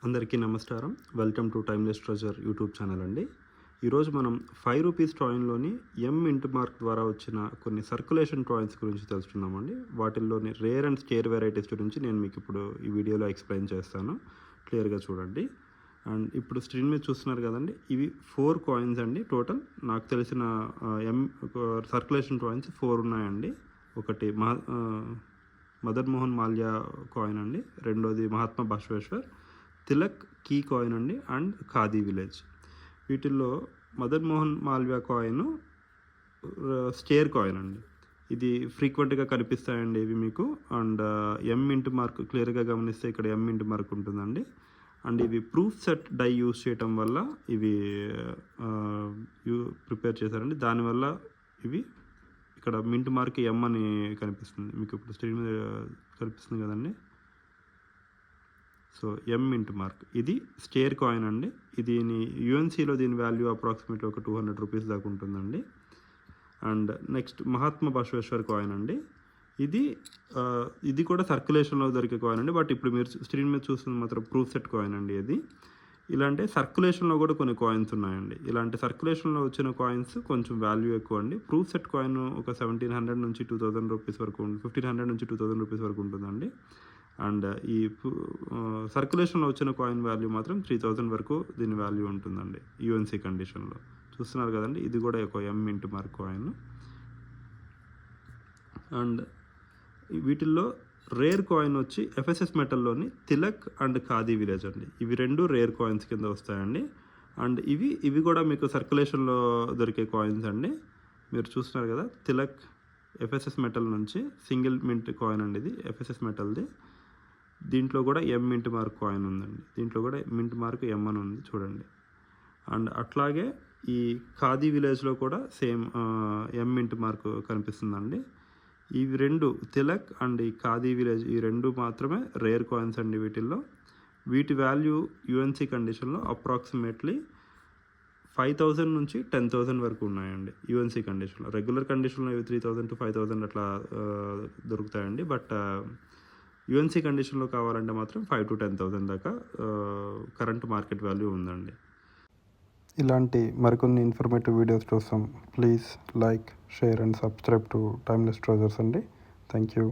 అందరికీ నమస్కారం. Welcome to timeless treasure YouTube channel అండి. ఈరోజు మనం ₹5 కాయిన్‌లోని ఇంట్ మార్క్ ద్వారా వచ్చిన కొన్ని సర్క్యులేషన్ కాయిన్స్ గురించి తెలుసుకుందామండి. వాటిల్లోని రేర్ అండ్ స్కేర్ వెరైటీస్ గురించి నేను మీకు ఇప్పుడు ఈ వీడియోలో ఎక్స్‌ప్లెయిన్ చేస్తాను. క్లియర్‌గా చూడండి. అండ్ ఇప్పుడు స్క్రీన్ మీద చూస్తున్నారు కదండి, ఇవి 4 కాయిన్స్ అండి టోటల్. నాకు తెలిసిన సర్క్యులేషన్ కాయిన్స్ 4 ఉన్నాయండి. ఒకటి మదన్ మోహన్ మాల్యా కాయిన్ అండి, రెండోది మహాత్మా బసవేశ్వర్, తిలక్ కీ కాయిన్ అండి, అండ్ ఖాదీ విలేజ్. వీటిల్లో మదన్ మోహన్ మాల్వియా కాయిన్ స్టేర్ కాయిన్ అండి. ఇది ఫ్రీక్వెంట్గా కనిపిస్తాయండి ఇవి మీకు. అండ్ ఇంట్ మార్క్ క్లియర్గా గమనిస్తే ఇక్కడ ఇంట్ మార్క్ ఉంటుందండి. అండ్ ఇవి ప్రూఫ్ సెట్ డై యూస్ చేయటం వల్ల ఇవి ప్రిపేర్ చేశారండి. దానివల్ల ఇవి ఇక్కడ మింట్ మార్క్ అని కనిపిస్తుంది మీకు. ఇప్పుడు స్క్రీన్ మీద కనిపిస్తుంది కదండి. సో ఇంట్ మార్క్ ఇది స్టేర్ కాయిన్ అండి. దీని యూఎన్సీలో దీని వాల్యూ అప్రాక్సిమేట్లీ ఒక ₹200 దాకా ఉంటుందండి. And next Mahatma Basaveshwar coin అండి. ఇది కూడా సర్క్యులేషన్లో దొరికే కాయిన్ అండి. బట్ ఇప్పుడు మీరు స్క్రీన్ మీద చూస్తుంది మాత్రం ప్రూఫ్ సెట్ కాయిన్ అండి. ఇది ఇలాంటి సర్క్యులేషన్లో కూడా కొన్ని కాయిన్స్ ఉన్నాయండి. ఇలాంటి సర్క్యులేషన్లో వచ్చిన కాయిన్స్ కొంచెం వాల్యూ ఎక్కువ అండి. ప్రూఫ్ సెట్ కాయిన్ ఒక ₹1,700 నుంచి ₹2,000 వరకు, ₹1,500 నుంచి ₹2,000 వరకు ఉంటుందండి. అండ్ ఈ సర్క్యులేషన్లో వచ్చిన కాయిన్ వాల్యూ మాత్రం 3,000 వరకు దీని వాల్యూ ఉంటుందండి యూఎన్సీ కండిషన్లో. చూస్తున్నారు కదండి, ఇది కూడా ఒక ఇంట్ మార్క్ కాయిన్. అండ్ వీటిల్లో రేర్ కాయిన్ వచ్చి ఎఫ్ఎస్ఎస్ మెటల్లోని తిలక్ అండ్ ఖాదీ విలేజ్ అండి. ఇవి రెండు రేర్ కాయిన్స్ కింద వస్తాయండి. అండ్ ఇవి కూడా మీకు సర్క్యులేషన్లో దొరికే కాయిన్స్ అండి. మీరు చూస్తున్నారు కదా, తిలక్ ఎఫ్ఎస్ఎస్ మెటల్ నుంచి సింగిల్ మింట్ కాయిన్ అండి. ఇది ఎఫ్ఎస్ఎస్ మెటల్ది. దీంట్లో కూడా మింట్ మార్క్ కాయిన్ ఉందండి. దీంట్లో కూడా మింట్ మార్క్ అని ఉంది చూడండి. అండ్ అట్లాగే ఈ ఖాదీ విలేజ్లో కూడా సేమ్ మింట్ మార్క్ కనిపిస్తుందండి. ఇవి రెండు, తిలక్ అండ్ ఈ ఖాదీ విలేజ్, ఈ రెండు మాత్రమే రేర్ కాయిన్స్ అండి వీటిల్లో. వీటి వాల్యూ యూఎన్సీ కండిషన్లో అప్రాక్సిమేట్లీ 5,000 నుంచి 10,000 వరకు ఉన్నాయండి యూఎన్సీ కండిషన్లో. రెగ్యులర్ కండిషన్లో ఇవి 3,000 to 5,000 అట్లా దొరుకుతాయండి. బట్ యూఎన్సీ కండిషన్లో కావాలంటే మాత్రం 5,000 to 10,000 దాకా కరెంట్ మార్కెట్ వాల్యూ ఉందండి. ఇలాంటి మరికొన్ని ఇన్ఫర్మేటివ్ వీడియోస్ కోసం please like, share and subscribe to timeless treasures అండి. Thank you.